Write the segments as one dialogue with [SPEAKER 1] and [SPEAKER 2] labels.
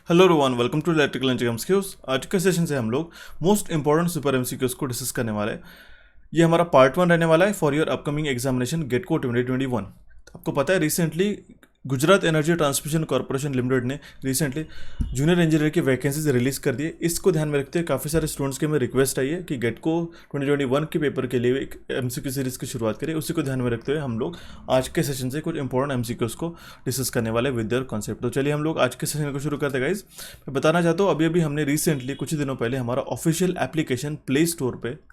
[SPEAKER 1] Hello everyone, welcome to electrical engineering skills. आज के session से हम लोग मोस्ट इंपॉर्टेंट सुपर एमसीक्यूज को डिस्कस करने वाले हैं। ये हमारा पार्ट 1 रहने वाला है for your upcoming examination GATE को 2021। आपको पता है recently Gujarat energy transmission corporation limited ने रिसेंटली जूनियर इंजीनियर की वैकेंसीज रिलीज कर दी है। इसको ध्यान में रखते हुए काफ़ी सारे स्टूडेंट्स के में रिक्वेस्ट आई है कि गेट को 2021 के पेपर के लिए एक एमसीक्यू सीरीज़ की शुरुआत करें। उसी को ध्यान में रखते हुए हम लोग आज के सेशन से कुछ इंपॉर्टेंट एमसीक्यूज को डिस्कस करने वाले विद देयर कॉन्सेप्ट। तो चलिए हम लोग आज के सेशन को शुरू करते हैं गाइज। मैं बताना चाहता हूँ अभी हमने रिसेंटली कुछ दिनों पहले हमारा ऑफिशियल एप्लीकेशन प्ले स्टोर पर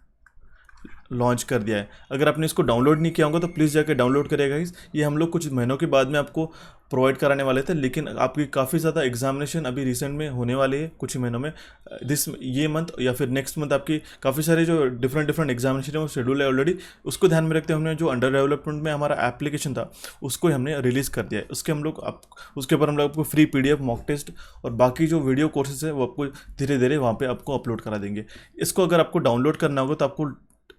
[SPEAKER 1] लॉन्च कर दिया है। अगर आपने इसको डाउनलोड नहीं किया होगा तो प्लीज़ जाकर डाउनलोड करिएगा गाइस। ये हम लोग कुछ महीनों के बाद में आपको प्रोवाइड कराने वाले थे, लेकिन आपकी काफ़ी ज़्यादा एग्जामिनेशन अभी रिसेंट में होने वाली है कुछ ही महीनों में। ये मंथ या फिर नेक्स्ट मंथ आपकी काफ़ी सारे जो डिफरेंट एग्जामिनेशन है वो शेड्यूल है ऑलरेडी। उसको ध्यान में रखते हुए हमने जो अंडर डेवलपमेंट में हमारा एप्लीकेशन था उसको हमने रिलीज़ कर दिया है। उसके ऊपर हम लोग आपको फ्री PDF मॉक टेस्ट और बाकी जो वीडियो कोर्सेज है वो आपको धीरे धीरे वहाँ पर आपको अपलोड करा देंगे। इसको अगर आपको डाउनलोड करना होगा तो आपको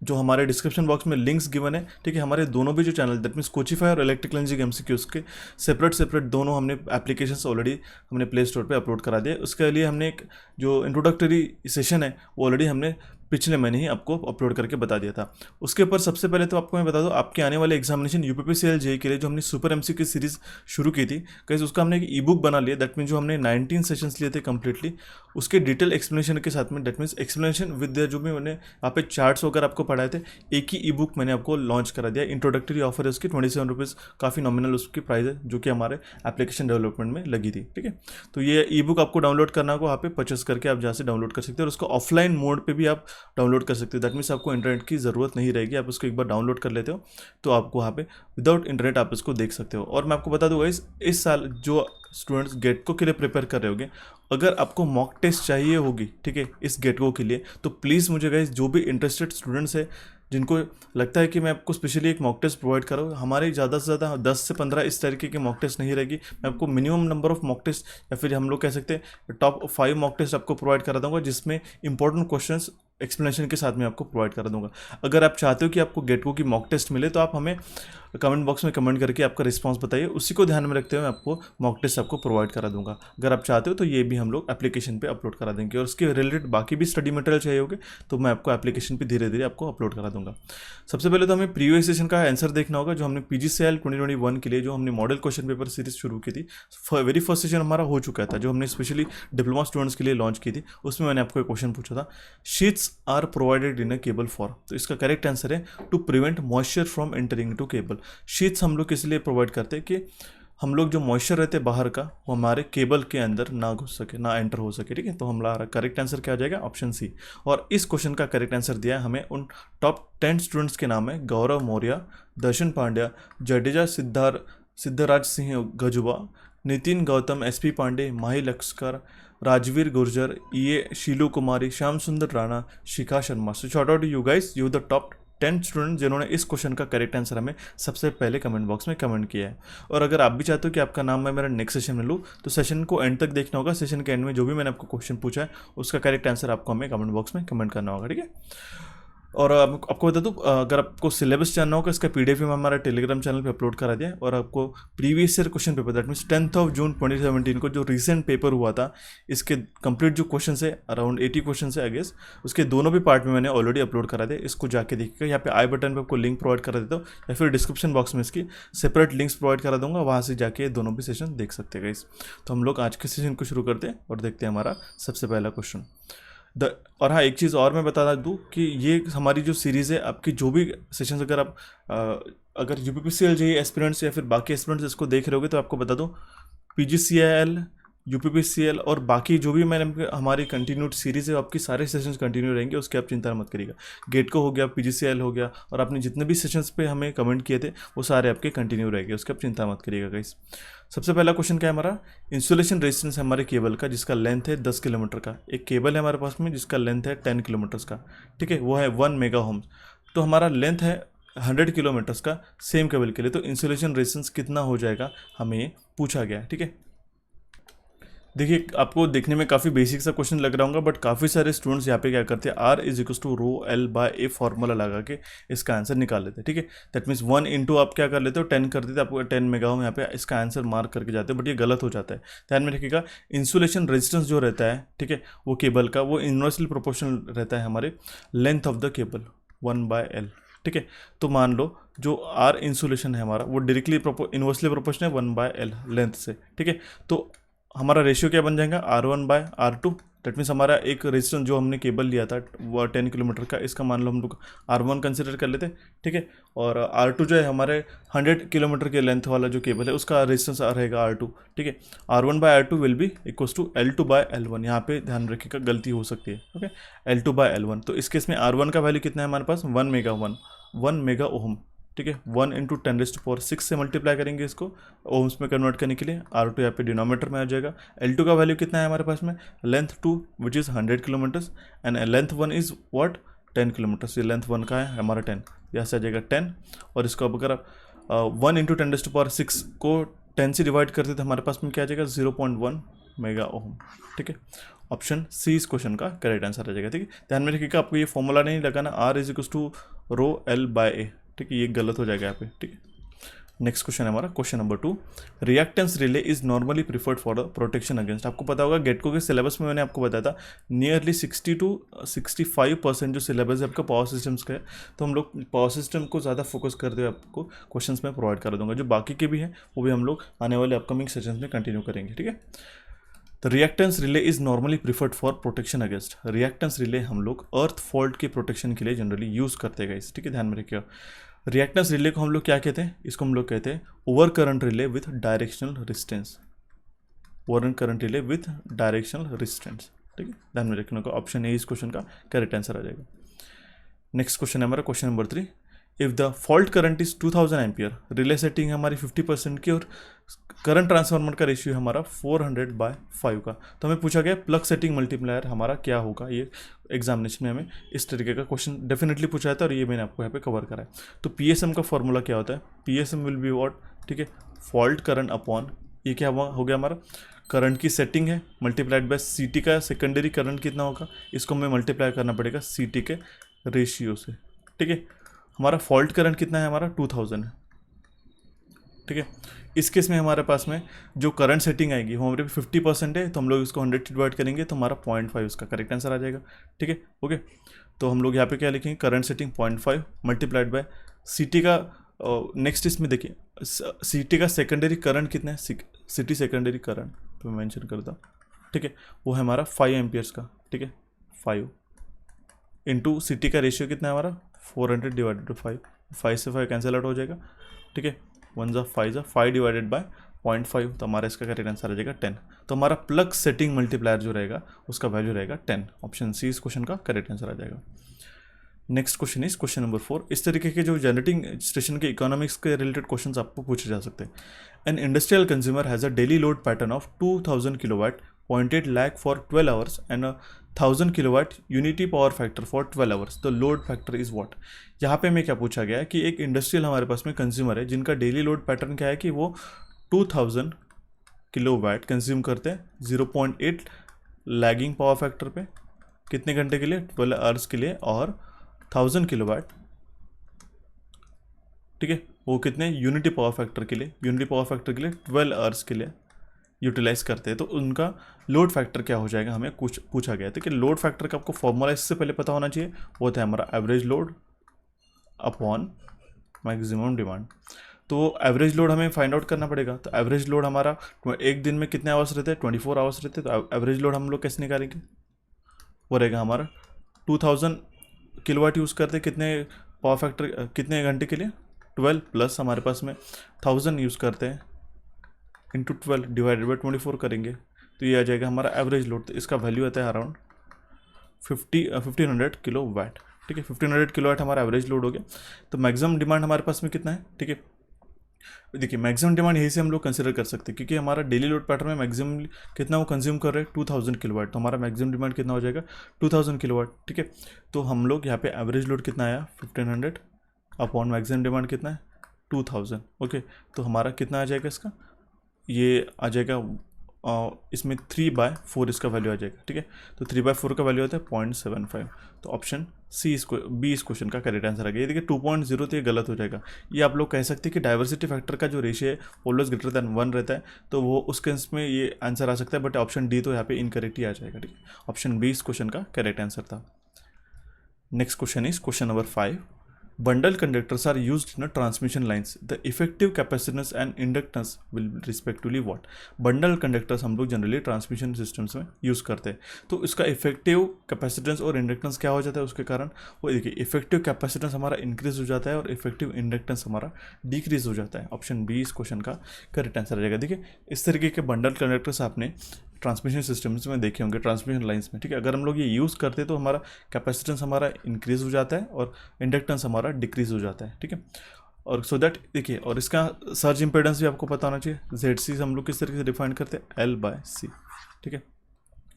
[SPEAKER 1] जो हमारे डिस्क्रिप्शन बॉक्स में लिंक्स गिवन है, ठीक है, हमारे दोनों भी जो चैनल दैट मीन्स कोचिफाई और इलेक्ट्रिकल इंजीनियरिंग एमसीक्यूज के सेपरेट दोनों हमने एप्लीकेशंस ऑलरेडी हमने प्ले स्टोर पे अपलोड करा दिया। उसके लिए हमने एक जो इंट्रोडक्टरी सेशन है वो ऑलरेडी हमने पिछले महीने ही आपको अपलोड करके बता दिया था। उसके ऊपर सबसे पहले तो आपको मैं बता दूं आपके आने वाले एग्जामिनेशन यूपीपीसीएल जेईई के लिए जो हमने सुपर एमसीक्यू सीरीज शुरू की थी कैसे उसका हमने एक ई बुक बना लिया। दैट मीन्स जो हमने 19 सेशंस लिए थे कंप्लीटली उसके डिटेल एक्सप्लेनेशन के साथ में, दैट मीन्स एक्सप्लेनेशन विद जो भी मैंने यहाँ पे चार्ट्स वगैरह आपको पढ़ाए थे, एक ही ई बुक मैंने आपको लॉन्च करा दिया। इंट्रोडक्टरी ऑफर है उसकी 27 रुपीज़, काफ़ी नॉमिनल उसकी प्राइस है जो कि हमारे एप्लीकेशन डेवलपमेंट में लगी थी। ठीक है, तो ये ई बुक आपको डाउनलोड करना होगा, वहाँ पे परचेस करके आप जहाँ से डाउनलोड कर सकते हो और उसको ऑफलाइन मोड पर भी आप डाउनलोड कर सकते हो। दैट मीन्स आपको इंटरनेट की ज़रूरत नहीं रहेगी, आप उसको एक बार डाउनलोड कर लेते हो तो आपको वहाँ पे विदाउट इंटरनेट आप इसको देख सकते हो। और मैं आपको बता दूंगा इस साल जो स्टूडेंट्स गेट को के लिए प्रिपेयर कर रहे होंगे, अगर आपको मॉक टेस्ट चाहिए होगी, ठीक है, इस गेट को के लिए, तो प्लीज़ मुझे गाइस जो भी इंटरेस्टेड स्टूडेंट्स है जिनको लगता है कि मैं आपको स्पेशली एक मॉक टेस्ट प्रोवाइड कर रहा हूँ, हमारे ज़्यादा से ज़्यादा 10 से 15 इस तरीके की मॉक टेस्ट नहीं रहेगी। मैं आपको minimum number of mock test या फिर हम लोग कह सकते हैं टॉप 5 मॉक टेस्ट आपको प्रोवाइड करा दूंगा जिसमें इंपॉर्टेंट क्वेश्चंस एक्सप्लेनेशन के साथ में आपको प्रोवाइड करा दूंगा। अगर आप चाहते हो कि आपको गेटको की मॉक टेस्ट मिले तो आप हमें कमेंट बॉक्स में कमेंट करके आपका रिस्पांस बताइए, उसी को ध्यान में रखते हुए मैं आपको मॉक टेस्ट आपको प्रोवाइड करा दूंगा। अगर आप चाहते हो तो ये भी हम लोग एप्लीकेशन पे अपलोड करा देंगे और उसके रिलेटेड बाकी भी स्टडी मटेरियल चाहिए होगे तो मैं आपको एप्लीकेशन पे धीरे धीरे आपको अपलोड करा दूंगा। सबसे पहले तो हमें प्रीवियस सेशन का आंसर देखना होगा जो हमने PGCL 2021 के लिए जो हमने मॉडल क्वेश्चन पेपर सीरीज शुरू की थी। वेरी फर्स्ट सेशन हमारा हो चुका था जो हमने स्पेशली डिप्लोमा स्टूडेंट्स के लिए लॉन्च की थी। उसमें मैंने आपको एक क्वेश्चन पूछा था, sheets are provided in a cable for, तो इसका करेक्ट आंसर है to prevent moisture from entering to cable. Sheets हम लोग इसलिए प्रोवाइड करते हैं कि हम लोग जो मॉइस्चर रहते हैं बाहर का वो हमारे केबल के अंदर ना घुस सके, ना एंटर हो सके। ठीक है, तो हमारा करेक्ट आंसर क्या आ जाएगा, ऑप्शन सी। और इस क्वेश्चन का करेक्ट आंसर दिया है हमें उन टॉप 10 स्टूडेंट्स के नाम है गौरव मौर्य, दर्शन Pandya, Jadeja Siddharaj Singh गजुबा, Nitin Gautam, SP Pandey, Mahi लक्ष्कर, Rajveer Gurjar, EA शीलू Kumari, Shyam Sundar Rana, Shikha Sharma. So shout out you guys, you the top 10 student जिन्होंने इस क्वेश्चन का करेक्ट आंसर हमें सबसे पहले कमेंट बॉक्स में कमेंट किया है। और अगर आप भी चाहते हो कि आपका नाम मैं मेरा नेक्स्ट सेशन में लूँ तो सेशन को एंड तक देखना होगा। सेशन के एंड में जो भी मैंने आपको क्वेश्चन पूछा है उसका करेक्ट आंसर आपको हमें कमेंट बॉक्स में कमेंट करना होगा। ठीक है, और आपको बता दूं अगर आपको सिलेबस जानना होगा इसका PDF में हमारा टेलीग्राम चैनल पे अपलोड करा दिया है। और आपको previous year question paper that means 10 जून 2017 को जो रिसेंट पेपर हुआ था इसके कंप्लीट जो क्वेश्चन है अराउंड 80 क्वेश्चन है आई गेस, उसके दोनों भी पार्ट में मैंने ऑलरेडी अपलोड करा दिया। इसको जाके देखिएगा, यहाँ पे आई बटन पर आपको लिंक प्रोवाइड करा देता हूँ या फिर डिस्क्रिप्शन बॉक्स में इसकी सेपरेट लिंक्स प्रोवाइड करा दूंगा, वहाँ से जाके दोनों भी सेशन देख सकते हैं गाइस। तो हम लोग आज के सेशन को शुरू करते हैं और देखते हैं हमारा सबसे पहला क्वेश्चन। और हाँ, एक चीज़ और मैं बता दूँ कि ये हमारी जो सीरीज़ है आपकी जो भी सेशंस अगर आप अगर UPPCL जेईई एस्पिरेंट्स या फिर बाकी एस्पिरेंट्स इसको देख रहे होगे तो आपको बता दूँ PGCL, UPPCL और बाकी जो भी मैंने हमारी कंटिन्यूड सीरीज़ है आपकी सारे सेशंस कंटिन्यू रहेंगे, उसकी आप चिंता मत करिएगा। गेट को हो गया, PGCL हो गया और आपने जितने भी सेशंस पे हमें कमेंट किए थे वो सारे आपके कंटिन्यू रहेंगे, उसकी आप चिंता मत करिएगा गाइस। सबसे पहला क्वेश्चन क्या है हमारा, इंसुलेशन रेजिस्टेंस है हमारे केबल का जिसका लेंथ है 10 किलोमीटर का। एक केबल है हमारे पास में जिसका लेंथ है 10 किलोमीटर्स का, ठीक है, वो है 1 मेगा ओम्स। तो हमारा लेंथ है 100 किलोमीटर्स का सेम केबल के लिए, तो इंसुलेशन रेजिस्टेंस कितना हो जाएगा हमें पूछा गया है। ठीक है, देखिए आपको देखने में काफ़ी बेसिक सा क्वेश्चन लग रहा होगा, बट काफ़ी सारे स्टूडेंट्स यहाँ पे क्या करते हैं, R is equal to rho L by A formula लगा के इसका आंसर निकाल लेते हैं। ठीक है, दैट मीन्स 1 इंटू आप क्या कर लेते हो 10 कर देते हैं, आपको 10 मेगा ओम यहाँ पे इसका आंसर मार्क करके जाते हैं, बट ये गलत हो जाता है। ध्यान में रखिएगा, इंसुलेशन रेजिस्टेंस जो रहता है, ठीक है, वो केबल का वो इन्वर्सली प्रोपोर्शनल रहता है हमारे length of the cable 1/L। ठीक है, तो मान लो जो आर इंसुलेशन है हमारा वो डायरेक्टली इन्वर्सली प्रोपोर्शनल है 1/L लेंथ से। ठीक है, तो हमारा रेशियो क्या बन जाएगा R1/R2। दैट मीन्स हमारा एक रेजिस्टेंस जो हमने केबल लिया था वो 10 किलोमीटर का, इसका मान लो हम लोग R1 कंसिडर कर लेते हैं। ठीक है, और R2 जो है हमारे 100 किलोमीटर के लेंथ वाला जो केबल है उसका रेजिस्टेंस रहेगा R2। ठीक है, R1/R2 will be equals to L2/L1। यहाँ पे ध्यान रखिएगा गलती हो सकती है। ओके, L2/L1, तो इस केस में R1 का वैल्यू कितना है हमारे पास 1 मेगा ओम। ठीक है, 1 इंटू 10⁶ से मल्टीप्लाई करेंगे इसको ओम्स में कन्वर्ट करने के लिए। R2 यहाँ पे डिनोमीटर में आ जाएगा। L2 का वैल्यू कितना है हमारे पास में, length 2 which is 100 kilometres and length 1 is what 10 kilometres. ये लेंथ 1 का है हमारा 10, यहाँ से आ जाएगा 10। और इसको अब अगर आप 1 इंटू 10⁶ को 10 से डिवाइड करते तो हमारे पास में क्या आ जाएगा 0.1 मेगा ओम। ठीक है, ऑप्शन सी इस क्वेश्चन का करेक्ट आंसर आ जाएगा। ठीक है, ध्यान में रखिएगा आपको ये फॉर्मूला नहीं लगाना, R is equal to rho L by A. ठीक है, ये गलत हो जाएगा यहाँ पे। ठीक है, नेक्स्ट क्वेश्चन है हमारा question number 2। Reactance relay is normally preferred for protection against. आपको पता होगा गेटको के सिलेबस में मैंने आपको बताया था नियरली 60 to 65% जो सिलेबस है आपका पावर सिस्टम्स का है, तो हम लोग पावर सिस्टम को ज़्यादा फोकस करते हुए आपको क्वेश्चंस में प्रोवाइड कर दूंगा। जो बाकी के भी हैं वो भी हम लोग आने वाले अपकमिंग सेशंस में कंटिन्यू करेंगे। ठीक है, the reactance relay is normally preferred for protection against. Reactance relay हम लोग अर्थ फॉल्ट के प्रोटेक्शन के लिए जनरली यूज़ करते हैं गाइस। ठीक है, ध्यान में रखिएगा। रिएक्टेंस रिले को हम लोग क्या कहते हैं, इसको हम लोग कहते हैं over current relay with directional resistance. Over current relay with directional resistance. ठीक है, ध्यान में रखने का ऑप्शन ए इस क्वेश्चन का करेक्ट आंसर आ जाएगा। नेक्स्ट क्वेश्चन है हमारा question number 3। If the fault current is 2000 ampere, relay setting है हमारी 50% की और करंट ट्रांसफार्मर का रेशियो है हमारा 400/5 का, तो हमें पूछा गया प्लग सेटिंग मल्टीप्लायर हमारा क्या होगा। ये एग्जामिनेशन में हमें इस तरीके का क्वेश्चन डेफिनेटली पूछा था और ये मैंने आपको यहाँ पे कवर करा है। तो PSM का फॉर्मूला क्या होता है, PSM विल बी व्हाट। ठीक है, फॉल्ट करंट अपॉन ये क्या हो गया हमारा करंट की सेटिंग है मल्टीप्लाइड बाय CT का सेकेंडरी करंट कितना होगा, इसको हमें मल्टीप्लाई करना पड़ेगा CT के रेशियो से। ठीक है, हमारा फॉल्ट करंट कितना है हमारा 2000 है। ठीक है, इस केस में हमारे पास में जो करंट सेटिंग आएगी वो हमारे 50% है, तो हम लोग इसको 100 से डिवाइड करेंगे तो हमारा 0.5 उसका करेक्ट आंसर आ जाएगा। ठीक है, ओके, तो हम लोग यहाँ पे क्या लिखेंगे current setting 0.5 multiplied by CT का नेक्स्ट इसमें देखिए CT का सेकेंडरी करंट कितना है, CT सेकेंडरी करंट तो मैं मेंशन करता। ठीक है, वो है हमारा 5 एम्पियर्स का। ठीक है, 5 इंटू CT का रेशियो कितना है हमारा 400 डिवाइडेड बाई 5, 5 से 5 कैंसिल आउट हो जाएगा। ठीक है, 1 × 5 डिवाइडेड बाय 0.5, तो हमारा इसका करेक्ट आंसर आ जाएगा 10। तो हमारा प्लग सेटिंग मल्टीप्लायर जो रहेगा उसका वैल्यू रहेगा 10। ऑप्शन सी इस क्वेश्चन का करेक्ट आंसर आ जाएगा। Next question is question number 4। इस तरीके के जो जनरेटिंग स्टेशन के इकोनॉमिक्स के रिलेटेड क्वेश्चंस आपको पूछे जा सकते हैं। An industrial consumer has a daily load pattern of 2000 kilowatt 0.8 lakh for 12 hours and 1000 kilowatt unity power factor for 12 hours. The load factor is what. यहाँ पे हमें क्या पूछा गया है कि एक इंडस्ट्रियल हमारे पास में कंज्यूमर है जिनका डेली लोड पैटर्न क्या है कि वो 2000 किलोवाट कंज्यूम करते हैं 0.8 लैगिंग पावर फैक्टर पे कितने घंटे के लिए 12 आवर्स के लिए, और 1000 किलोवाट ठीक है वो कितने यूनिटी पावर फैक्टर के लिए 12 आवर्स के लिए यूटिलाइज करते हैं। तो उनका लोड फैक्टर क्या हो जाएगा हमें कुछ पूछा गया है। तो कि लोड फैक्टर का आपको फॉर्मूला इससे पहले पता होना चाहिए, वो होता है हमारा average load upon maximum demand. तो एवरेज लोड हमें फाइंड आउट करना पड़ेगा। तो एवरेज लोड हमारा एक दिन में कितने आवर्स रहते हैं 24 आवर्स रहते हैं। तो एवरेज लोड हम लोग कैसे निकालेंगे, वो रहेगा हमारा 2000 किलोवाट यूज़ करते कितने पावर फैक्टर कितने घंटे के लिए 12 प्लस हमारे पास में 1000 यूज़ करते हैं इंटू 12 डिवाइडेड बाई 24 करेंगे तो ये आ जाएगा हमारा एवरेज लोड। तो इसका वैल्यू आता है अराउंड 1500 किलो वाट। ठीक है, 1500 किलो वाट हमारा एवरेज लोड हो गया। तो मैक्सिमम डिमांड हमारे पास में कितना है, ठीक है देखिए मैक्सिमम डिमांड यही से हम लोग कंसिडर कर सकते हैं क्योंकि हमारा डेली लोड पैटर्न में मैक्सिमम कितना वो कंज्यूम कर रहे हैं 2000 किलोवाट। तो हमारा मैक्सिमम डिमांड कितना हो जाएगा 2000 किलोवाट। ठीक है, तो हम लोग यहाँ पे एवरेज लोड कितना आया 1500 अपॉन मैक्सिमम डिमांड कितना है 2000। ओके, तो हमारा कितना आ जाएगा इसका, ये आ जाएगा इसमें 3/4 इसका वैल्यू आ जाएगा, ठीक है। तो 3/4 का वैल्यू आता है 0.75। तो ऑप्शन सी इसको बी इस क्वेश्चन का करेक्ट आंसर आ गया। ये देखिए 2.0 तो ये गलत हो जाएगा। ये आप लोग कह सकते हैं कि डाइवर्सिटी फैक्टर का जो रेशियो है ऑलवेज ग्रेटर देन 1 रहता है, तो वो उस केस में ये आंसर आ सकता है, बट ऑप्शन डी तो यहाँ पे इनकरेक्ट ही आ जाएगा, ठीक है। ऑप्शन बी इस क्वेश्चन का करेक्ट आंसर था। Next question is question number 5। Bundle conductors are used in a transmission lines. The effective capacitance and inductance will respectively what? Bundle conductors हम लोग जनरली ट्रांसमिशन सिस्टम्स में use करते हैं। तो इसका इफेक्टिव कैपेसिटेंस और inductance क्या हो जाता है उसके कारण, वो देखिए इफेक्टिव कैपेसिटेंस हमारा इंक्रीज हो जाता है और इफेक्टिव इंडक्टेंस हमारा डिक्रीज हो जाता है। ऑप्शन बी इस क्वेश्चन का करेक्ट आंसर आ जाएगा। देखिए इस तरीके के बंडल कंडक्टर्स आपने ट्रांसमिशन सिस्टम्स में देखे होंगे, ट्रांसमिशन लाइंस में, ठीक है। अगर हम लोग ये यूज़ करते हैं तो हमारा कैपेसिटेंस हमारा इंक्रीज हो जाता है और इंडक्टेंस हमारा डिक्रीज हो जाता है, ठीक है। और सो दैट देखिए, और इसका सर्ज इंपेडेंस भी आपको पता होना चाहिए। ZC हम लोग किस तरीके से डिफाइन करते हैं, L/C, ठीक है,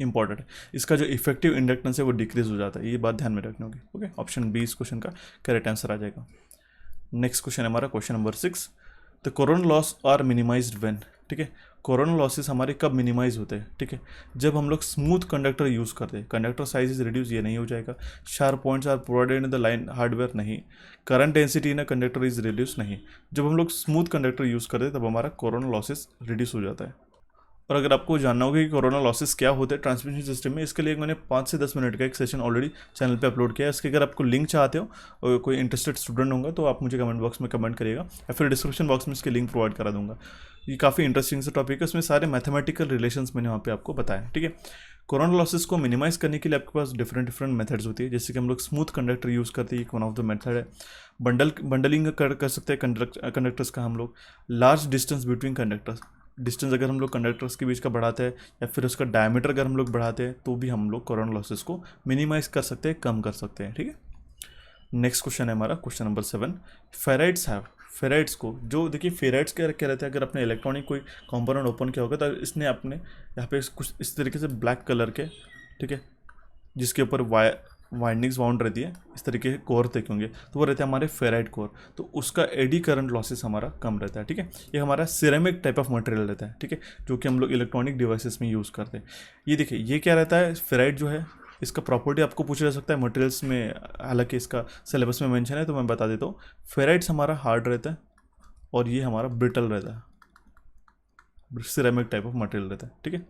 [SPEAKER 1] इंपॉर्टेंट है। इसका जो इफेक्टिव इंडक्टेंस है वो डिक्रीज हो जाता है, ये बात ध्यान में रखनी होगी, ओके। ऑप्शन बी इस क्वेश्चन का करेक्ट आंसर आ जाएगा। नेक्स्ट क्वेश्चन है हमारा question number 6। The corona loss are minimized when, ठीक है। कोरोना लॉसेस हमारे कब मिनिमाइज होते हैं, ठीक है, जब हम लोग स्मूथ कंडक्टर यूज़ करते हैं। कंडक्टर साइज इज रिड्यूस, ये नहीं हो जाएगा। Sharp points are provided in the line hardware, नहीं। Current density in a conductor is reduce, नहीं। जब हम लोग स्मूथ कंडक्टर यूज़ करते हैं तब हमारा कोरोना लॉसेस रिड्यूस हो जाता है। और अगर आपको जानना होगा कि कोरोना लॉसेस क्या होते हैं ट्रांसमिशन सिस्टम में, इसके लिए मैंने 5 से 10 मिनट का एक सेशन ऑलरेडी चैनल पे अपलोड किया है। इसके अगर आपको लिंक चाहते हो और कोई इंटरेस्टेड स्टूडेंट होगा तो आप मुझे कमेंट बॉक्स में कमेंट करिएगा, या फिर डिस्क्रिप्शन बॉक्स में इसके लिंक प्रोवाइड करा दूंगा। ये काफ़ी इंटरेस्टिंग सा टॉपिक है, उसमें सारे मैथमेटिकल रिलेशंस मैंने वहाँ पे आपको बताया, ठीक है। कोरोना लॉसेस को मिनिमाइज करने के लिए आपके पास डिफरेंट मेथड्स होती है, जैसे कि हम लोग स्मूथ कंडक्टर यूज़ करते हैं, वन ऑफ द मेथड है। बंडलिंग कर सकते हैं कंडक्टर्स का हम लोग। Large distance between conductors, distance अगर हम लोग कंडक्टर्स के बीच का बढ़ाते हैं या फिर उसका डायमीटर अगर हम लोग बढ़ाते हैं तो भी हम लोग कोरोना लॉसेस को मिनिमाइज कर सकते हैं, कम कर सकते हैं, ठीक है। नेक्स्ट क्वेश्चन है हमारा क्वेश्चन नंबर 7। फेराइड्स हैव, फेराइड्स को जो देखिए फेराइड्स क्या रहते हैं, अगर अपने इलेक्ट्रॉनिक कोई कंपोनेंट ओपन किया होगा तो इसने अपने यहाँ पे कुछ इस तरीके से ब्लैक कलर के, ठीक है, जिसके ऊपर वाइंडिंग्स बाउंड रहती है, इस तरीके के कोर देखे होंगे, तो वो रहते हैं हमारे फेराइड कोर। तो उसका एडी करंट लॉसेस हमारा कम रहता है, ठीक है। ये हमारा सिरेमिक टाइप ऑफ मटेरियल रहता है, ठीक है, जो कि हम लोग इलेक्ट्रॉनिक डिवाइसेस में यूज़ करते हैं। ये देखिए ये क्या रहता है, फेराइड जो है इसका प्रॉपर्टी आपको पूछा जा सकता है मटेरियल्स में, हालांकि इसका सिलेबस में मेंशन है तो मैं बता देता हूँ। फेराइड्स हमारा हार्ड रहता है और ये हमारा ब्रिटल रहता है, सिरेमिक टाइप ऑफ मटेरियल रहता है, ठीक है।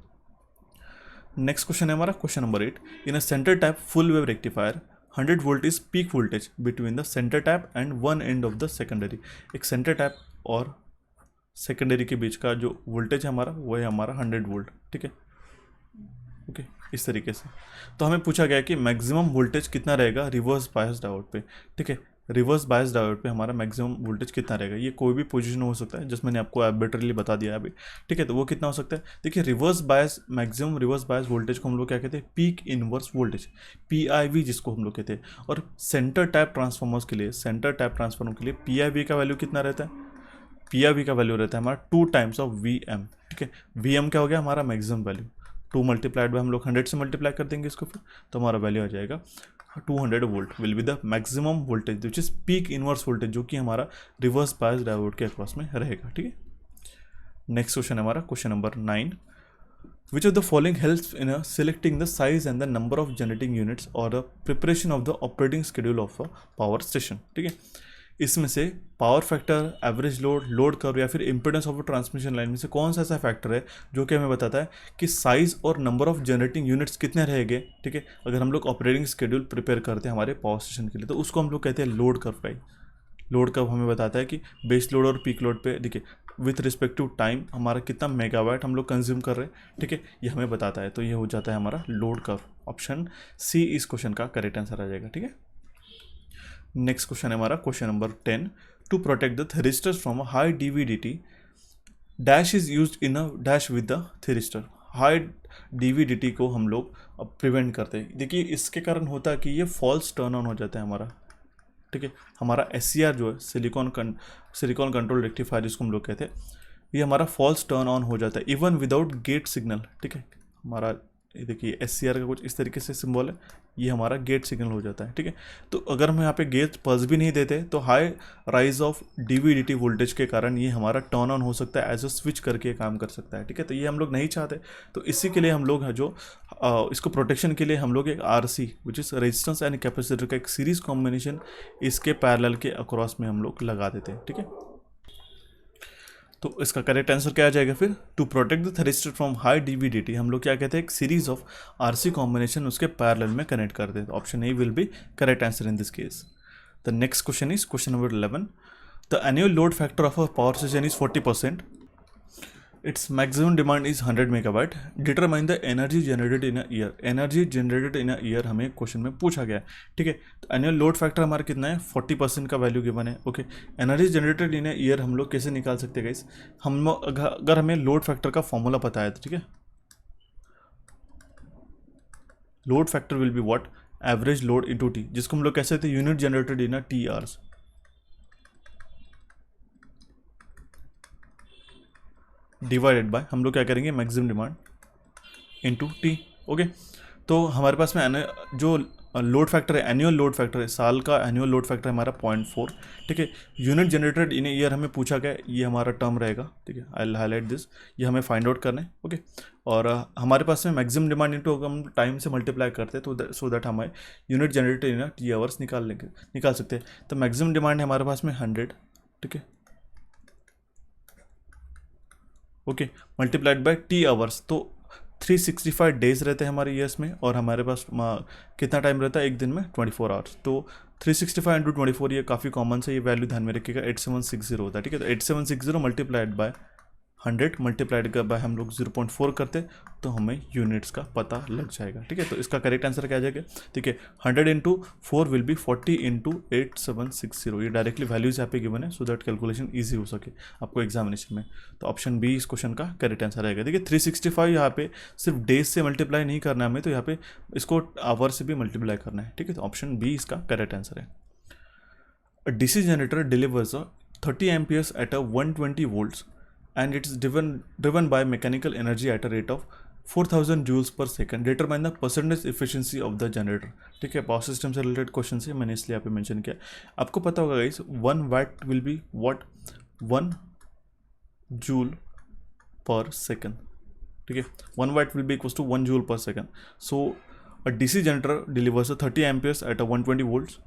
[SPEAKER 1] नेक्स्ट क्वेश्चन है हमारा question number 8। In a centre tap full wave rectifier 100 volt is peak voltage between the centre tap and one end of the secondary. एक सेंटर टैप और secondary के बीच का जो वोल्टेज है हमारा वो है हमारा 100 वोल्ट, ठीक है, ओके, इस तरीके से। तो हमें पूछा गया कि मैक्सिमम वोल्टेज कितना रहेगा रिवर्स बायस डायोड पे, ठीक है। रिवर्स बायस डायोड पे हमारा मैक्सिमम वोल्टेज कितना रहेगा, ये कोई भी पोजीशन हो सकता है, जैसे मैंने आपको आर्बिट्रली बता दिया अभी, ठीक है। तो वो कितना हो सकता है, देखिए reverse bias, maximum reverse bias voltage को हम लोग क्या कहते हैं, पीक इनवर्स वोल्टेज, PIV जिसको हम लोग कहते हैं। और सेंटर टैप ट्रांसफार्मर्स के लिए, सेंटर टैप ट्रांसफार्मर के लिए PIV का वैल्यू कितना रहता है, PIV का वैल्यू रहता है हमारा 2 टाइम्स ऑफ VM, ठीक है। VM क्या हो गया हमारा मैक्सिमम वैल्यू, 2 मल्टीप्लाइड बाय हम लोग 100 से मल्टीप्लाई कर देंगे इसको, फिर तो हमारा वैल्यू आ जाएगा 200 volt will be the maximum voltage which is peak inverse voltage, जो कि हमारा रिवर्स बायस डायोड के अक्रॉस में रहेगा, ठीक है। नेक्स्ट क्वेश्चन है हमारा question number 9। Which of the following helps in selecting the size and the number of generating units और the preparation of the operating schedule of a power station, ठीक है। इसमें से power factor, average load, load curve या फिर impedance of transmission line में से कौन सा ऐसा फैक्टर है जो कि हमें बताता है कि साइज और नंबर ऑफ जनरेटिंग यूनिट्स कितने रहेंगे, ठीक है, अगर हम लोग ऑपरेटिंग शेड्यूल प्रिपेयर करते हैं हमारे पावर स्टेशन के लिए, तो उसको हम लोग कहते हैं लोड कर्व का। लोड कर्व हमें बताता है कि बेस लोड और पीक लोड पे देखिए विथ रिस्पेक्टिव टाइम हमारा कितना मेगावाट हम लोग कंज्यूम कर रहे हैं, ठीक है, ये हमें बताता है। तो ये हो जाता है हमारा लोड कर्व। ऑप्शन सी इस क्वेश्चन का करेक्ट आंसर आ जाएगा, ठीक है। नेक्स्ट क्वेश्चन है हमारा question number 10। To protect the thyristors from a high DVDT dash is used in a dash with the thyristor. High DVDT को हम लोग प्रिवेंट करते हैं। देखिए इसके कारण होता है कि ये फॉल्स टर्न ऑन हो जाता है हमारा, ठीक है। हमारा SCR जो है सिलिकॉन कंट्रोल रेक्टिफायर जिसको हम लोग कहते हैं, ये हमारा फॉल्स टर्न ऑन हो जाता है इवन विदाउट गेट सिग्नल, ठीक है। हमारा ये देखिए SCR का कुछ इस तरीके से सिंबल है, ये हमारा गेट सिग्नल हो जाता है, ठीक है। तो अगर हम यहाँ पे गेट पल्स भी नहीं देते तो high rise of DVDT voltage के कारण ये हमारा टर्न ऑन हो सकता है, एज अ स्विच करके काम कर सकता है, ठीक है। तो ये हम लोग नहीं चाहते, तो इसी के लिए हम लोग जो इसको प्रोटेक्शन के लिए हम लोग एक RC which is resistance and capacitor का एक सीरीज कॉम्बिनेशन इसके पैरेलल के अक्रॉस में हम लोग लगा देते हैं, ठीक है। तो इसका करेक्ट आंसर क्या आ जाएगा फिर, to protect the thyristor from high DVDT हम लोग क्या कहते हैं, एक सीरीज ऑफ RC कॉम्बिनेशन उसके पैरेलल में कनेक्ट कर देते हैं। Option A will be correct answer in this case. The next question is question number 11। The annual load factor of a power station is 40%. Its maximum demand is 100 megawatt. Determine the energy generated in a year. Energy generated in a year हमें question में पूछा गया है, ठीक है। तो annual load factor हमारा कितना है, 40% का वैल्यू गिवन है, okay. Energy generated in a year हम लोग कैसे निकाल सकते हैं गाइस, हम अगर हमें लोड फैक्टर का फॉर्मूला पता है तो ठीक है, load factor will be what, average load into T, जिसको हम लोग कह सकते हैं unit generated in a T hours, divided by हम लोग क्या करेंगे, maximum demand into T, okay. तो हमारे पास में जो लोड फैक्टर है, एनुअल लोड फैक्टर है, साल का एनुअल लोड फैक्टर है हमारा 0.4, ठीक है। यूनिट जनरेटेड इन ईयर हमें पूछा गया, ये हमारा टर्म रहेगा, ठीक है। आई विल हाईलाइट दिस, ये हमें फाइंड आउट करना है, ओके। और हमारे पास में मैक्सिमम डिमांड इनटू हम टाइम से मल्टीप्लाई करते हैं तो सो दैट हमें unit generated in T hours निकाल सकते हैं। तो मैक्सिमम डिमांड है हमारे पास में 100, ठीक है, okay, multiplied by T hours, तो 365 डेज रहते हैं हमारे ईयर्स में, और हमारे पास कितना टाइम रहता है एक दिन में, 24 आवर्स। तो 365 इंटू 24 ये काफ़ी कॉमन से, ये वैल्यू ध्यान में रखिएगा, 8760 होता है, ठीक है। तो 8760 मल्टीप्लाइड बाय 100 मल्टीप्लाइड का बाय हम लोग 0.4 करते तो हमें यूनिट्स का पता लग जाएगा, ठीक है। तो इसका करेक्ट आंसर क्या आ जाएगा, ठीक है, 100 इंटू 4 विल बी 40 इंटू 8760, ये डायरेक्टली वैल्यूज यहाँ पे गिवन है, सो दैट कैलकुलेशन ईजी हो सके आपको एग्जामिनेशन में। तो ऑप्शन बी इस क्वेश्चन का करेक्ट आंसर रहेगा। देखिए 365 यहाँ पे सिर्फ डेज से मल्टीप्लाई नहीं करना है हमें, तो यहाँ पे इसको आवर से भी मल्टीप्लाई करना है, ठीक है। तो ऑप्शन बी इसका करेक्ट आंसर है। अ DC generator delivers 30 amperes at a 120 volts and it is driven by mechanical energy at a rate of 4000 joules per second. Determine the percentage efficiency of the generator. ठीक है, power system से related question से मैंने इसलिए यहाँ पे mention किया। आपको पता होगा guys 1 watt will be what, 1 joule per second, ठीक है। 1 watt will be equals to 1 joule per second. So a DC generator delivers 30 amperes at a 120 volts,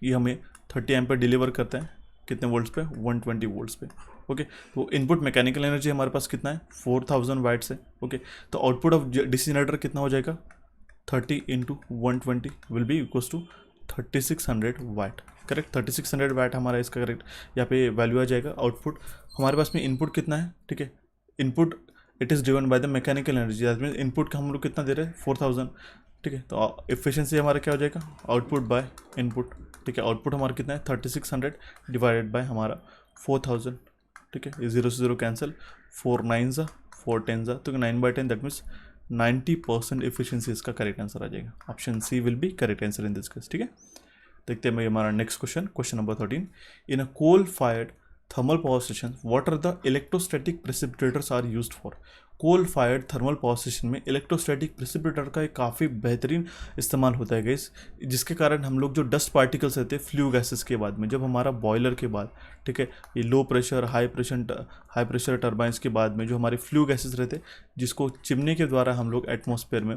[SPEAKER 1] ये हमें 30 एम्पेयर डिलीवर करता है कितने वोल्ट्स पे, 120 वोल्ट्स पे, ओके। तो इनपुट मैकेनिकल एनर्जी हमारे पास कितना है, 4000 वाट्स है, ओके। तो आउटपुट ऑफ DC जनरेटर कितना हो जाएगा, 30 into 120 will be equals to 3600 watt, correct. 3600 watt हमारा इसका करेक्ट यहाँ पे वैल्यू आ जाएगा। आउटपुट हमारे पास में इनपुट कितना है, ठीक है, input it is driven by the mechanical energy, that means input का हम लोग कितना दे रहे हैं, 4000, ठीक है। तो एफिशिएंसी हमारा क्या हो जाएगा, आउटपुट बाय इनपुट, ठीक है। आउटपुट हमारा कितना है, 3600 डिवाइडेड बाय हमारा 4000, ठीक है। ये 0 से 0 कैंसिल, 4 9 ज़ा 4 10 ज़ा, तो 9/10 दैट मीन्स 90% एफिशिएंसी इसका करेक्ट आंसर आ जाएगा। Option C will be correct answer in this case, ठीक है। देखते हैं हमारा next question, question number 13। In a coal fired thermal power station what are the electrostatic precipitators are used for. Coal fired thermal power station में electrostatic precipitator का एक काफ़ी बेहतरीन इस्तेमाल होता है गाइस, जिसके कारण हम लोग जो डस्ट पार्टिकल्स रहते हैं फ्लू गैसेस के बाद में, जब हमारा बॉयलर के बाद, ठीक है, ये low pressure high pressure turbines के बाद में जो हमारे फ्लू गैसेस रहते हैं, जिसको चिमनी के द्वारा हम लोग एटमॉस्फेयर में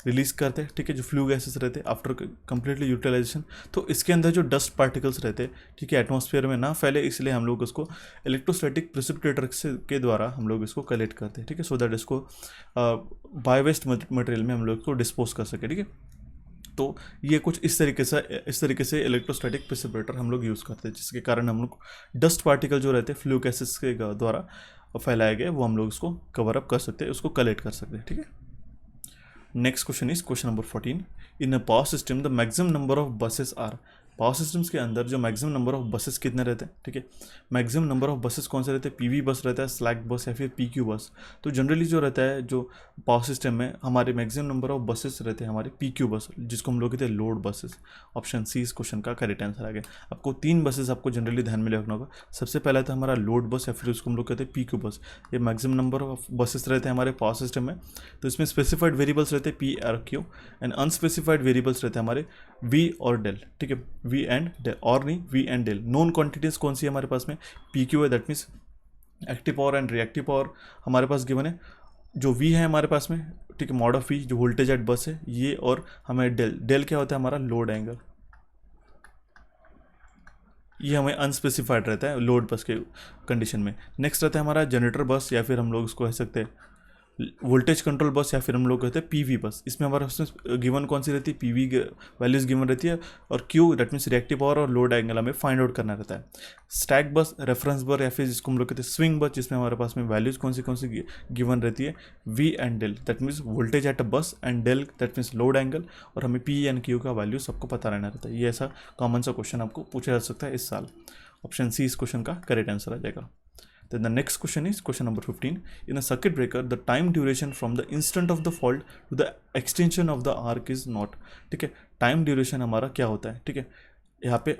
[SPEAKER 1] रिलीज़ करते हैं, ठीक है, जो फ्लू गैसेस रहते हैं आफ्टर कंप्लीटली यूटिलाइजेशन, तो इसके अंदर जो डस्ट पार्टिकल्स रहते हैं, ठीक है, एटमॉस्फेयर में ना फैले, इसलिए हम लोग उसको इलेक्ट्रोस्टैटिक प्रेसिपिटेटर के द्वारा हम लोग इसको कलेक्ट करते हैं, ठीक है, सो दैट इसको बायो वेस्ट मटेरियल में हम लोग इसको डिस्पोज कर सके, ठीक है। तो ये कुछ इस तरीके से इलेक्ट्रोस्टैटिक प्रेसिपिटेटर हम लोग यूज़ करते हैं, जिसके कारण हम लोग डस्ट पार्टिकल जो रहते हैं फ्लू गैसेस के द्वारा फैलाए गए, वो हम लोग इसको कवर अप कर सकते हैं, उसको कलेक्ट कर सकते हैं, ठीक है। Next question is question number 14। In a power system the maximum number of buses are, power systems के अंदर जो मैक्सिमम नंबर ऑफ बसेस कितने रहते हैं, ठीक है, मैक्सिमम नंबर ऑफ बसेस कौन से रहते हैं, पीवी बस रहता है, स्लैक बस या फिर पीक्यू बस। तो जनरली जो रहता है जो पावर सिस्टम में हमारे मैक्सिमम नंबर ऑफ बसेस रहते हैं हमारे पीक्यू बस, जिसको हम लोग कहते हैं लोड बसेस। ऑप्शन सी इस क्वेश्चन का करेक्ट आंसर आ गया। आपको 3 बसेस आपको जनरली ध्यान में रखना होगा। सबसे पहला था हमारा लोड बस या फिर उसको हम लोग कहते हैं पीक्यू बस। ये मैक्सिमम नंबर ऑफ बसेस रहते हैं हमारे पावर सिस्टम में। तो इसमें स्पेसिफाइड वेरिएबल्स रहते हैं P R Q and unspecified variables रहते हैं हमारे वी और डेल, ठीक है, वी एंड डेल, और नहीं V and del. Known quantities कौन सी है हमारे पास में, पी क्यू है, that means active power and reactive power हमारे पास गिवन है। जो वी है हमारे पास में, ठीक है, मॉड ऑफ वी जो वोल्टेज एट बस है ये, और हमें डेल, डेल क्या होता है हमारा लोड एंगल, ये हमें अनस्पेसिफाइड रहता है लोड बस के कंडीशन में। नेक्स्ट रहता है हमारा जनरेटर बस या फिर हम लोग इसको कह सकते हैं वोल्टेज कंट्रोल बस या फिर हम लोग कहते हैं पीवी बस। इसमें हमारे उसमें गिवन कौन सी रहती है, पीवी वैल्यूज गिवन रहती है, और Q that means reactive power और लोड एंगल हमें फाइंड आउट करना रहता है। स्टैक बस, रेफरेंस बस या फिर जिसको हम लोग कहते हैं स्विंग बस, जिसमें हमारे पास में वैल्यूज कौन सी गिवन रहती है, V and del, that means voltage at a bus and del that means load angle, और हमें पी एंड क्यू का वैल्यू सबको पता रहना रहता है। ये ऐसा कॉमन सा क्वेश्चन आपको पूछा जा सकता है इस साल। ऑप्शन सी इस क्वेश्चन का करेक्ट आंसर आ जाएगा। Then the next question is question number 15. In a circuit breaker, the time duration from the instant of the fault to the extension of the arc is not. ठीक है, time duration हमारा क्या होता है, ठीक है, यहाँ पे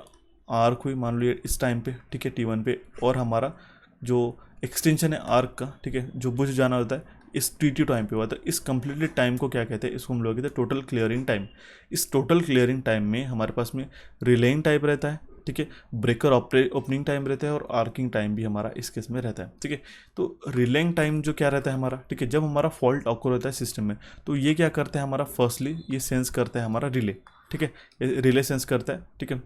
[SPEAKER 1] आर्क हुई मान लो इस टाइम पे, ठीक है, T1 पे, और हमारा जो एक्सटेंशन है आर्क का, ठीक है, जो बुझ जाना होता है इस T2 टाइम पे हुआ था। इस कंप्लीटली टाइम को क्या कहते हैं, इसको हम लोग कहते हैं टोटल क्लियरिंग टाइम। इस टोटल क्लियरिंग टाइम में हमारे पास में रिलेइंग टाइप रहता है, ठीक है, ब्रेकर ओपनिंग टाइम रहता है, और आर्किंग टाइम भी हमारा इस केस में रहता है, ठीक है। तो रिलेइंग टाइम जो क्या रहता है हमारा, ठीक है, जब हमारा फॉल्ट ऑकर होता है सिस्टम में, तो ये क्या करता है हमारा, फर्स्टली ये सेंस करता है हमारा रिले, ठीक है, रिले सेंस करता है, ठीक है,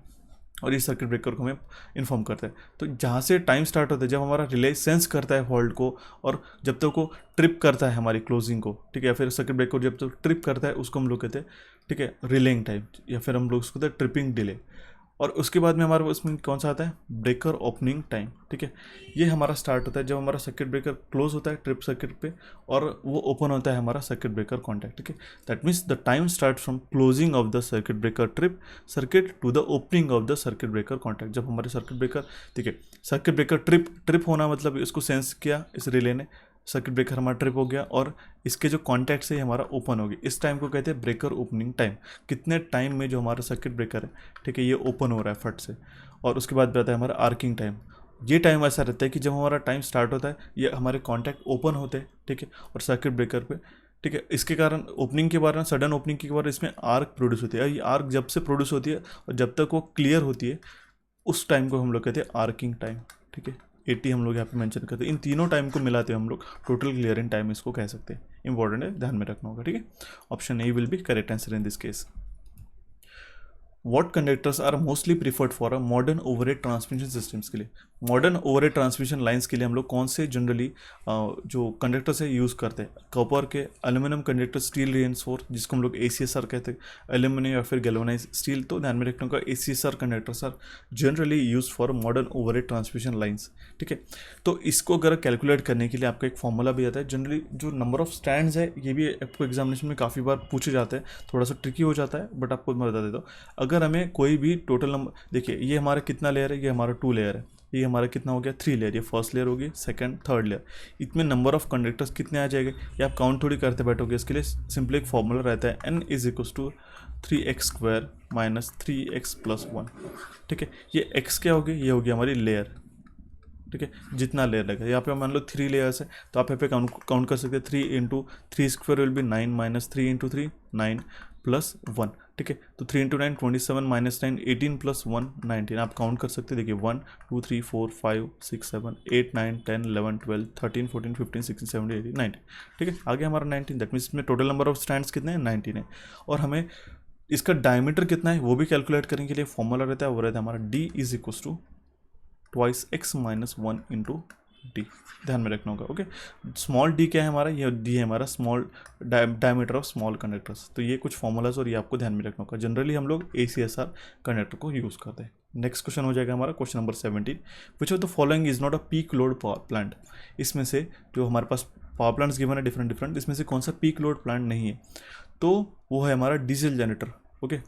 [SPEAKER 1] और इस सर्किट ब्रेकर को हमें इन्फॉर्म करता है। तो जहाँ से टाइम स्टार्ट होता है जब हमारा रिले सेंस करता है फॉल्ट को, और जब तक वो ट्रिप करता है हमारी क्लोजिंग को, ठीक है, या फिर सर्किट ब्रेकर जब तक ट्रिप करता है उसको हम लोग कहते हैं, ठीक है, रिलेइंग टाइम, या फिर हम लोग उसको कहते हैं ट्रिपिंग डिले। और उसके बाद में हमारे उसमें कौन सा आता है, ब्रेकर ओपनिंग टाइम, ठीक है, ये हमारा स्टार्ट होता है जब हमारा सर्किट ब्रेकर क्लोज होता है ट्रिप सर्किट पे, और वो ओपन होता है हमारा सर्किट ब्रेकर कॉन्टैक्ट, ठीक है। That means the time start from closing of the circuit breaker trip circuit to the opening of the circuit breaker contact. जब हमारे सर्किट ब्रेकर, ठीक है, सर्किट ब्रेकर ट्रिप होना मतलब इसको सेंस किया इस रिले ने, सर्किट ब्रेकर हमारा ट्रिप हो गया, और इसके जो कॉन्टैक्ट से हमारा ओपन हो गया, इस टाइम को कहते हैं ब्रेकर ओपनिंग टाइम। कितने टाइम में जो हमारा सर्किट ब्रेकर है, ठीक है, ये ओपन हो रहा है फट से। और उसके बाद आता है हमारा आर्किंग टाइम। ये टाइम ऐसा रहता है कि जब हमारा टाइम स्टार्ट होता है ये हमारे कॉन्टैक्ट ओपन होते हैं, ठीक है, और सर्किट ब्रेकर पे, ठीक है, इसके कारण ओपनिंग के बाद, सडन ओपनिंग के बाद इसमें आर्क प्रोड्यूस होती है। ये आर्क जब से प्रोड्यूस होती है और जब तक वो क्लियर होती है उस टाइम को हम लोग कहते हैं आर्किंग टाइम, ठीक है। 80 हम लोग यहाँ पे मेंशन करते हैं। इन तीनों टाइम को मिलाते हैं हम लोग टोटल क्लियरिंग टाइम इसको कह सकते हैं। इंपॉर्टेंट है, ध्यान में रखना होगा, ठीक है। Option A will be correct answer in this case. What conductors are mostly preferred for a modern overhead transmission systems के लिए, मॉडर्न ओवरहेड ट्रांसमिशन लाइंस के लिए हम लोग कौन से जनरली जो कंडक्टर्स है यूज़ करते हैं, कॉपर के, एल्यूमिनियम कंडक्टर, स्टील रिइंफोर्स्ड जिसको हम लोग ACSR कहते हैं, एल्यूमिनियम या फिर गैल्वेनाइज स्टील। तो ध्यान में रखने का ACSR conductors are generally use for modern overhead transmission lines, ठीक है। तो इसको अगर कैलकुलेट करने के लिए आपका एक फॉर्मूला भी आता है। जनरली जो नंबर ऑफ स्टैंड्स है ये भी आपको एग्जामिनेशन में काफ़ी बार पूछे जाते हैं, थोड़ा सा ट्रिकी हो जाता है, बट आपको मैं बता देता हूँ। अगर हमें कोई भी टोटल नंबर, देखिए ये हमारा कितना लेयर है, ये हमारा 2 लेयर है, ये हमारा कितना हो गया 3 लेयर, ये फर्स्ट लेयर होगी, सेकंड, थर्ड लेयर। इसमें नंबर ऑफ कंडक्टर्स कितने आ जाएंगे ये आप काउंट थोड़ी करते बैठोगे। इसके लिए सिंपली एक फॉर्मूला रहता है, n = 3x² - 3x + 1, ठीक है। ये x क्या होगी, ये होगी हमारी लेयर, ठीक है, जितना लेयर लगेगा। यहाँ पे मान लो 3 लेयर्स है तो आप यहाँ पे काउंट कर सकते हैं। 3 × 3² विल बी 9 - 3 × 3 9 + 1, ठीक है। तो 3 × 9 27 - 9 18 + 1 19। आप काउंट कर सकते हैं, देखिए 1 2 3 4 5 6 7 8 9 10 11 12 13 14 15 16 17 18 19, ठीक है। आगे हमारा 19, दैट मीन्स इसमें टोटल नंबर ऑफ स्टैंड्स कितने हैं 19 है। और हमें इसका डायमीटर कितना है वो भी कैलकुलेट करने के लिए फॉर्मूला रहता है, वो रहता है हमारा D = 2x - 1 × d। ध्यान में रखना होगा, ओके। स्मॉल d क्या है हमारा, ये d है हमारा small diameter of small conductors. तो ये कुछ फॉर्मूलाज और ये आपको ध्यान में रखना होगा। जनरली हम लोग ACSR कंडक्टर को यूज़ करते हैं। नेक्स्ट क्वेश्चन हो जाएगा हमारा question number 17। Which of the following is not a peak load power plant. इसमें से जो हमारे पास पावर प्लांट्स गिवन है डिफरेंट, इसमें से कौन सा पीक लोड प्लांट नहीं है, तो वो है हमारा डीजल जनरेटर, ओके,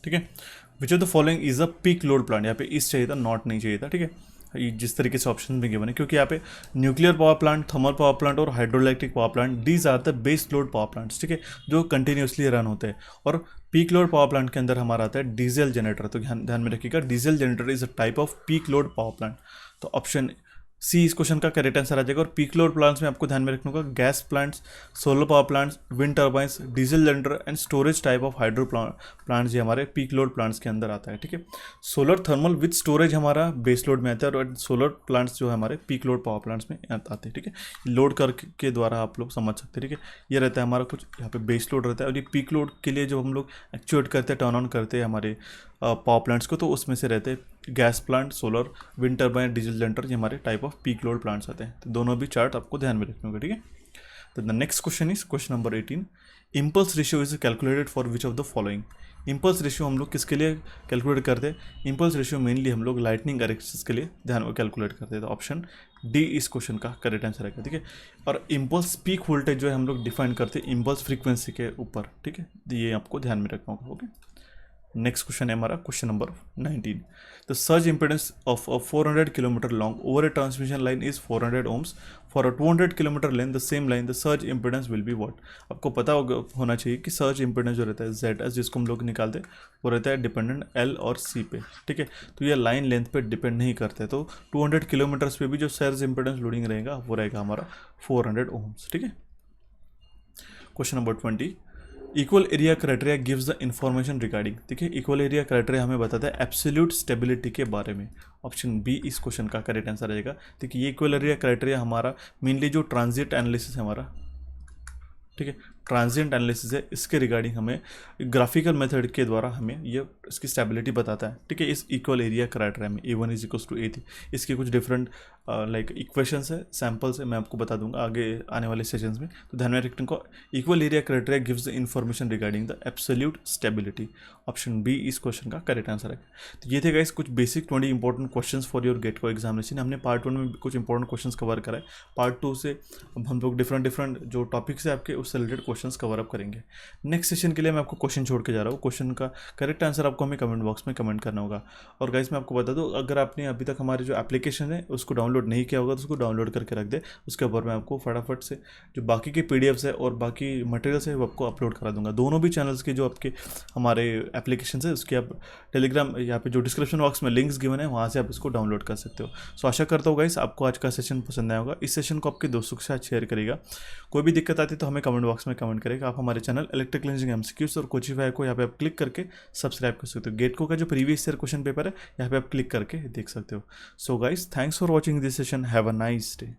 [SPEAKER 1] ठीक है। विच of the following is a peak load plant, यहाँ पे इस चाहिए था, नॉट नहीं चाहिए था, ठीक है। ये जिस तरीके से ऑप्शन भी गिवन है, क्योंकि यहाँ पे nuclear power plant, thermal power plant और hydroelectric power plant, these are the base load power plants, ठीक है, जो कंटिन्यूसली रन होते हैं। और पीक लोड पावर प्लांट के अंदर हमारा आता है डीजल जनरेटर, तो ध्यान में रखिएगा, diesel generator is a type off peak load power plant. तो ऑप्शन सी इस क्वेश्चन का करेक्ट आंसर आ जाएगा। और पीक लोड प्लांट्स में आपको ध्यान में रखना होगा gas plants, solar power plants, wind turbines, diesel generator and storage type of hydro plants ये हमारे पीक लोड प्लांट्स के अंदर आता है, ठीक है। सोलर थर्मल विद स्टोरेज हमारा बेस लोड में आता है, और सोलर प्लांट्स जो है हमारे पीक लोड पावर प्लांट्स में आते हैं, ठीक है। लोड कर के द्वारा आप लोग समझ सकते हैं, ठीक है। ये रहता है हमारा कुछ यहाँ पे बेस लोड रहता है, और ये पीक लोड के लिए जो हम लोग एक्चुएट करते हैं, टर्न ऑन करते हैं हमारे पावर प्लांट्स को, तो उसमें से रहते हैं gas plant, solar, wind turbine, diesel generator, ये हमारे type off peak load plants आते हैं। तो दोनों भी चार्ट आपको ध्यान में रखने होगा, ठीक है। तो the next question is question number 18, impulse ratio is calculated for which of the following. Impulse ratio हम लोग किसके लिए कैलकुलेट करते हैं? इम्पल्स रेशियो मेनली हम लोग लाइटनिंग एरेक्सिस के लिए ध्यान में कैलकुलेट करते हैं। तो ऑप्शन डी इस क्वेश्चन का करेक्ट आंसर है, ठीक है। और इम्पल्स पीक वोल्टेज जो है हम लोग डिफाइन करते हैं इम्पल्स फ्रीक्वेंसी के ऊपर, ठीक है। ये आपको ध्यान में रखना होगा, ओके। नेक्स्ट क्वेश्चन है हमारा question number 19, the surge impedance of a 400 kilometre long over a transmission line is 400 ohms, for a 200 kilometre length the same line the surge impedance will be what. आपको पता होना चाहिए कि surge impedance जो रहता है ZS, जिसको हम लोग निकालते हैं, वो रहता है डिपेंडेंट L और C पे, ठीक है। तो ये लाइन लेंथ पे डिपेंड नहीं करते, तो 200 किलोमीटर्स पे भी जो सर्ज इम्पीडेंस लोडिंग रहेगा वो रहेगा हमारा 400 ओम्स, ठीक है। Question number 20, equal area criteria gives the information regarding, ठीक है। इक्वल एरिया क्राइटेरिया हमें बताता है एब्सोल्यूट स्टेबिलिटी के बारे में। ऑप्शन बी इस क्वेश्चन का करेक्ट आंसर रहेगा। देखिए ये इक्वल एरिया क्राइटेरिया हमारा मेनली जो ट्रांजिट एनालिसिस है हमारा, ठीक है, ट्रांजिएंट एनालिसिस है, इसके रिगार्डिंग हमें ग्राफिकल मेथड के द्वारा हमें ये इसकी स्टेबिलिटी बताता है, ठीक है। इस इक्वल एरिया क्राइटेरिया में A1 is equal to A थी, इसके कुछ डिफरेंट लाइक इक्वेशंस है, सैम्पल्स है, मैं आपको बता दूंगा आगे आने वाले सेशंस में। तो ध्यान में रखने को, equal area criteria gives the information regarding the absolute stability. Option B इस क्वेश्चन का करेक्ट आंसर है। तो ये थे गाइस कुछ basic 20 important questions for your GATE को एग्जामिनेशन। हमने पार्ट 1 में कुछ इंपॉर्टेंट क्वेश्चंस कवर करा है, पार्ट 2 से अब हम लोग डिफरेंट जो टॉपिक्स है आपके उससे रिलेटेड क्वेश्चंस कवर अप करेंगे। नेक्स्ट सेशन के लिए मैं आपको क्वेश्चन छोड़ के जा रहा हूँ, क्वेश्चन का करेक्ट आंसर आपको हमें कमेंट बॉक्स में कमेंट करना होगा। और गाइस मैं आपको बता दूँ, अगर आपने अभी तक हमारे जो एप्लीकेशन है उसको डाउनलोड नहीं किया होगा तो उसको डाउनलोड करके रख दे, उसके ऊपर मैं आपको फटाफट से जो बाकी के PDFs है और बाकी मटेरियल्स है वो आपको अपलोड करा दूंगा। दोनों भी चैनल्स के जो आपके हमारे एप्लीकेशन है उसके आप टेलीग्राम यहाँ पे जो डिस्क्रिप्शन बॉक्स में लिंक्स गिवन है वहाँ से आप इसको डाउनलोड कर सकते हो। सो आशा करता हूँ गाइस आपको आज का सेशन पसंद आया होगा। इस सेशन को आपके दोस्तों के साथ शेयर करेगा। कोई भी दिक्कत आती है तो हमें कमेंट बॉक्स में कमेंट करेगा। आप हमारे चैनल इलेक्ट्रिकल इंजीनियरिंग MCQs और कोचिफाई को यहाँ पे आप क्लिक करके सब्सक्राइब कर सकते हो। गेट को का जो प्रीवियस ईयर क्वेश्चन पेपर है यहाँ पे आप क्लिक करके देख सकते हो। So guys thanks for watching this session, have a nice day.